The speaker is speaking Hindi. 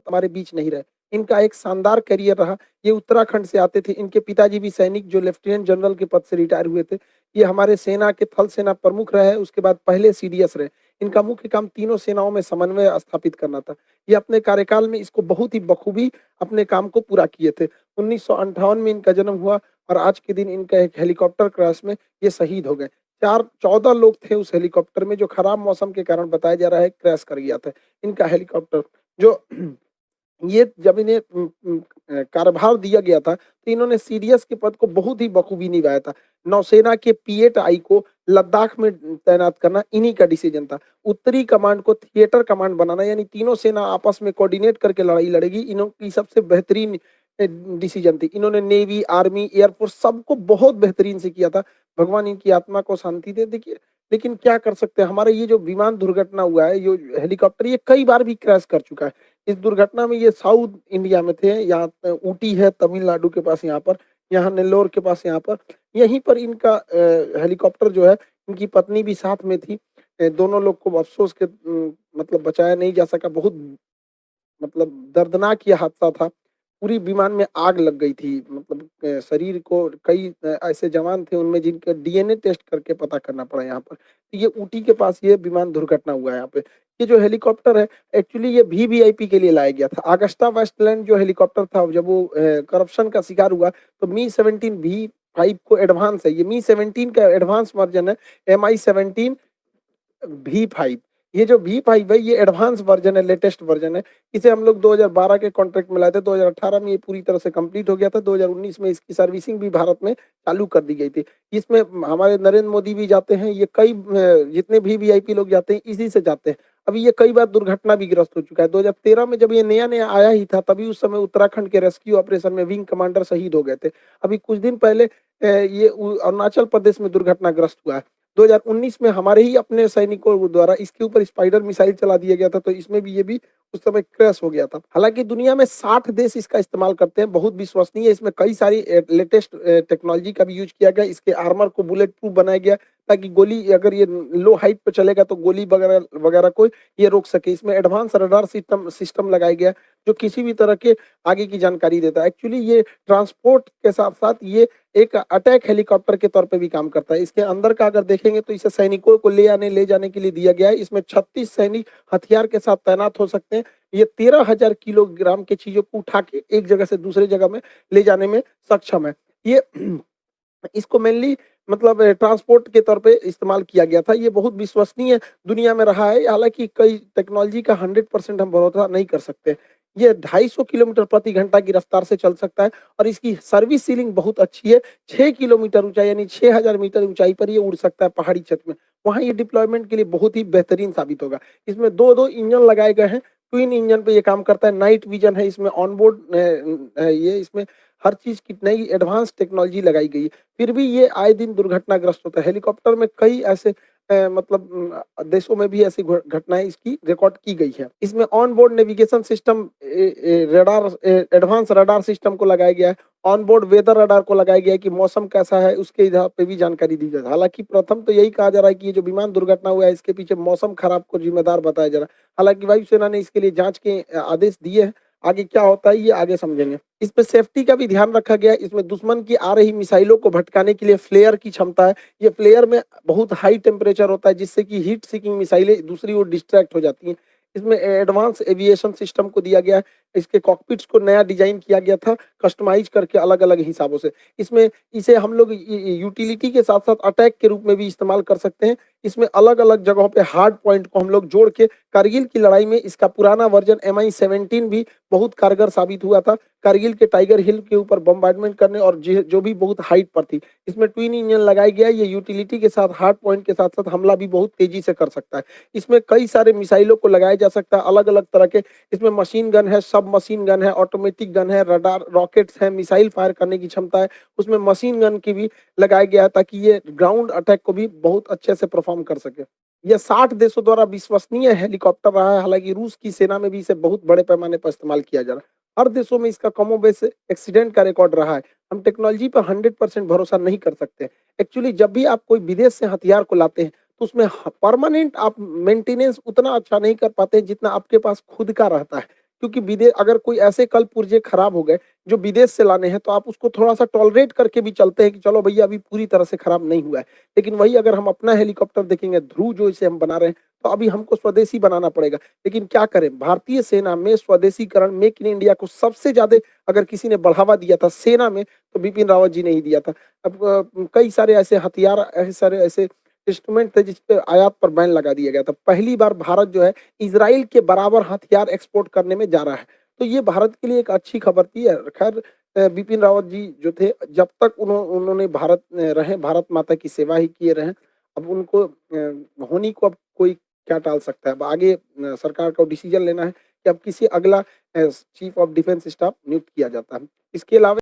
हमारे बीच नहीं रहे। इनका एक शानदार करियर रहा। ये उत्तराखंड से आते थे। इनके पिताजी भी सैनिक जो लेफ्टिनेंट जनरल के पद से रिटायर हुए थे। ये हमारे सेना के थल सेना प्रमुख रहे, उसके बाद पहले सीडीएस रहे। इनका मुख्य काम तीनों सेनाओं में समन्वय स्थापित करना था। ये अपने कार्यकाल में इसको बहुत ही बखूबी अपने काम को पूरा किए थे। 1958 में इनका जन्म हुआ और आज के दिन इनका एक हेलीकॉप्टर क्रैश में ये शहीद हो गए। 14 लोग थे उस हेलीकॉप्टर में, जो खराब मौसम के कारण बताया जा रहा है क्रैश कर गया था। इनका हेलीकॉप्टर जो ये जब इन्हें कार्यभार दिया गया था, तो इन्होंने सीडीएस के पद को बहुत ही बखूबी निभाया था। नौसेना के पी-8I को लद्दाख में तैनात करना इन्हीं का डिसीजन था। उत्तरी कमांड को थिएटर कमांड बनाना, यानी तीनों सेना आपस में कोऑर्डिनेट करके लड़ाई लड़ेगी, इनकी सबसे बेहतरीन डिसीजन थी। इन्होंने नेवी, आर्मी, एयरफोर्स सबको बहुत बेहतरीन से किया था। भगवान इनकी आत्मा को शांति दे। देखिए, लेकिन क्या कर सकते हैं, हमारा ये जो विमान दुर्घटना हुआ है, ये हेलीकॉप्टर ये कई बार भी क्रैश कर चुका है। इस दुर्घटना में ये साउथ इंडिया में थे, यहाँ ऊटी है तमिलनाडु के पास, यहाँ पर, यहाँ नेल्लोर के पास, यहाँ पर, यहीं पर इनका हेलीकॉप्टर जो है, इनकी पत्नी भी साथ में थी। दोनों लोग को अफसोस के मतलब बचाया नहीं जा सका। बहुत मतलब दर्दनाक ये हादसा था। पूरी विमान में आग लग गई थी। मतलब शरीर को कई ऐसे जवान थे उनमें जिनके डीएनए टेस्ट करके पता करना पड़ा यहाँ पर। तो ये ऊटी के पास ये विमान दुर्घटना हुआ है यहाँ पे। ये जो हेलीकॉप्टर है, एक्चुअली ये वीवीआईपी के लिए लाया गया था। अगस्टा वेस्टलैंड जो हेलीकॉप्टर था, जब वो करप्शन का शिकार हुआ, तो मी-17 V5 को एडवांस है, ये मी-17 का एडवांस वर्जन है, MI-17 V5। ये जो V5 है, ये एडवांस वर्जन है, लेटेस्ट वर्जन है। इसे हम लोग 2012 के कॉन्ट्रैक्ट में लाए थे। 2018 में ये पूरी तरह से कंप्लीट हो गया था। 2019 में इसकी सर्विसिंग भी भारत में चालू कर दी गई थी। इसमें हमारे नरेंद्र मोदी भी जाते हैं। ये कई जितने भी वीआईपी लोग जाते हैं, इसी से जाते हैं। अभी ये कई बार दुर्घटना भी ग्रस्त हो चुका है। 2013 में जब ये नया नया आया ही था, तभी उस समय उत्तराखंड के रेस्क्यू ऑपरेशन में विंग कमांडर शहीद हो गए थे। अभी कुछ दिन पहले ये अरुणाचल प्रदेश में दुर्घटनाग्रस्त हुआ है। 2019 में हमारे ही अपने सैनिकों द्वारा इसके ऊपर स्पाइडर मिसाइल चला दिया गया था, तो इसमें भी ये भी उस समय क्रैश हो गया था। हालांकि दुनिया में 60 देश इसका इस्तेमाल करते हैं, बहुत विश्वसनीय है। इसमें कई सारी लेटेस्ट टेक्नोलॉजी का भी यूज किया गया। इसके आर्मर को बुलेट प्रूफ बनाया गया, ताकि गोली, अगर ये लो हाइट पर चलेगा तो गोली वगैरह वगैरह को ये रोक सके। इसमें एडवांस रडार सिस्टम सिस्टम लगाया गया, जो किसी भी तरह के आगे की जानकारी देता है। एक्चुअली ये ट्रांसपोर्ट के साथ साथ ये एक अटैक हेलीकॉप्टर के तौर पे भी काम करता है। इसके अंदर का अगर देखेंगे तो इसे सैनिकों को ले जाने के लिए दिया गया है। इसमें 36 सैनिक हथियार के साथ तैनात हो सकते हैं। ये 13,000 किलोग्राम की चीजों को उठा के एक जगह से दूसरे जगह में ले जाने में सक्षम है। ये इसको मेनली मतलब ट्रांसपोर्ट के तौर पे इस्तेमाल किया गया था। ये बहुत विश्वसनीय दुनिया में रहा है। हालांकि कई टेक्नोलॉजी का 100% हम भरोसा नहीं कर सकते। ये 250 किलोमीटर प्रति घंटा की रफ्तार से चल सकता है और इसकी सर्विस सीलिंग बहुत अच्छी है। 6 किलोमीटर ऊंचाई, यानी 6000 मीटर ऊंचाई पर ये उड़ सकता है पहाड़ी क्षेत्र में। वहाँ ये डिप्लॉयमेंट के लिए बहुत ही बेहतरीन साबित होगा। इसमें दो इंजन लगाए गए हैं। ट्विन इंजन पे ये काम करता है। नाइट विजन है इसमें, ऑनबोर्ड ये इसमें हर चीज की नई एडवांस टेक्नोलॉजी लगाई गई है। फिर भी ये आए दिन दुर्घटनाग्रस्त होता है। हेलीकॉप्टर में कई ऐसे मतलब देशों में भी ऐसी घटनाएं इसकी रिकॉर्ड की गई है। इसमें on board navigation system, radar, advance radar system को लगाया गया है। ऑन बोर्ड वेदर रडार को लगाया गया है कि मौसम कैसा है, उसके आधार पे भी जानकारी दी जाए। हालांकि प्रथम तो यही कहा जा रहा है कि ये जो विमान दुर्घटना हुआ है, इसके पीछे मौसम खराब को जिम्मेदार बताया जा रहा है। हालांकि वायुसेना ने इसके लिए जांच के आदेश दिए हैं। आगे क्या होता है ये आगे समझेंगे। इसमें सेफ्टी का भी ध्यान रखा गया है। इसमें दुश्मन की आ रही मिसाइलों को भटकाने के लिए फ्लेयर की क्षमता है। ये फ्लेयर में बहुत हाई टेम्परेचर होता है, जिससे कि हीट सीकिंग मिसाइलें दूसरी ओर डिस्ट्रैक्ट हो जाती हैं। इसमें एडवांस एविएशन सिस्टम को दिया गया है। इसके कॉकपिट्स को नया डिजाइन किया गया था, कस्टमाइज करके अलग अलग हिसाबों से। इसमें इसे हम लोग यूटिलिटी के साथ साथ अटैक के रूप में भी इस्तेमाल कर सकते हैं। इसमें अलग अलग जगहों पे हार्ड पॉइंट को हम लोग जोड़ के, कारगिल की लड़ाई में इसका पुराना वर्जन MI-17 भी बहुत कारगर साबित हुआ था, कारगिल के टाइगर हिल के ऊपर बम्बार्डमेंट करने, और जो भी बहुत हाइट पर थी। इसमें ट्विन इंजन लगाया गया है। ये यूटिलिटी के साथ, हार्ड पॉइंट के साथ साथ हमला भी बहुत तेजी से कर सकता है। इसमें कई सारे मिसाइलों को लगाया जा सकता है, अलग अलग तरह के। इसमें मशीन गन है, सब मशीन गन है, ऑटोमेटिक गन है, रडार, रॉकेट्स है, मिसाइल फायर करने की क्षमता है। उसमें मशीन गन की भी लगाया गया है, ताकि ये ग्राउंड अटैक को भी बहुत अच्छे से परफॉर्म कर सके। यह 60 देशों द्वारा विश्वसनीय हेलीकॉप्टर रहा है। हालांकि रूस की सेना में भी इसे बहुत बड़े पैमाने पर इस्तेमाल किया जा रहा है। हर देशों में इसका कमोबेश एक्सीडेंट का रिकॉर्ड रहा है। हम टेक्नोलॉजी पर 100% भरोसा नहीं कर सकते। एक्चुअली जब भी आप कोई विदेश से हथियार को लाते हैं, तो उसमें परमानेंट आप मेंटेनेंस उतना अच्छा नहीं कर पाते जितना आपके पास खुद का रहता है। क्योंकि विदे अगर कोई ऐसे कल पुर्जे खराब हो गए, जो विदेश से लाने हैं, तो आप उसको थोड़ा-सा टॉलरेट करके भी चलते हैं कि चलो भैया अभी पूरी तरह से खराब नहीं हुआ है। लेकिन वही अगर हम अपना हेलीकॉप्टर देखेंगे, ध्रुव जो इसे हम बना रहे हैं, तो अभी हमको स्वदेशी बनाना पड़ेगा। लेकिन क्या करें, भारतीय सेना में स्वदेशीकरण, मेक इन इंडिया को सबसे ज़्यादा अगर किसी ने बढ़ावा दिया था सेना में, तो बिपिन रावत जी ने ही दिया था। अब कई सारे ऐसे हथियार, ऐसे सारे ऐसे इंस्ट्रूमेंट थे जिस पे आयात पर बैन लगा दिया गया था। पहली बार भारत जो है इज़राइल के बराबर हथियार एक्सपोर्ट करने में जा रहा है। तो ये भारत के लिए एक अच्छी खबर थी। खैर बिपिन रावत जी जो थे, जब तक उन्होंने भारत में रहे, भारत माता की सेवा ही किए रहे। अब उनको होनी को अब कोई क्या टाल सकता है। अब आगे सरकार को डिसीजन लेना है कि अब किसी अगला चीफ ऑफ डिफेंस स्टाफ नियुक्त किया जाता है। इसके अलावा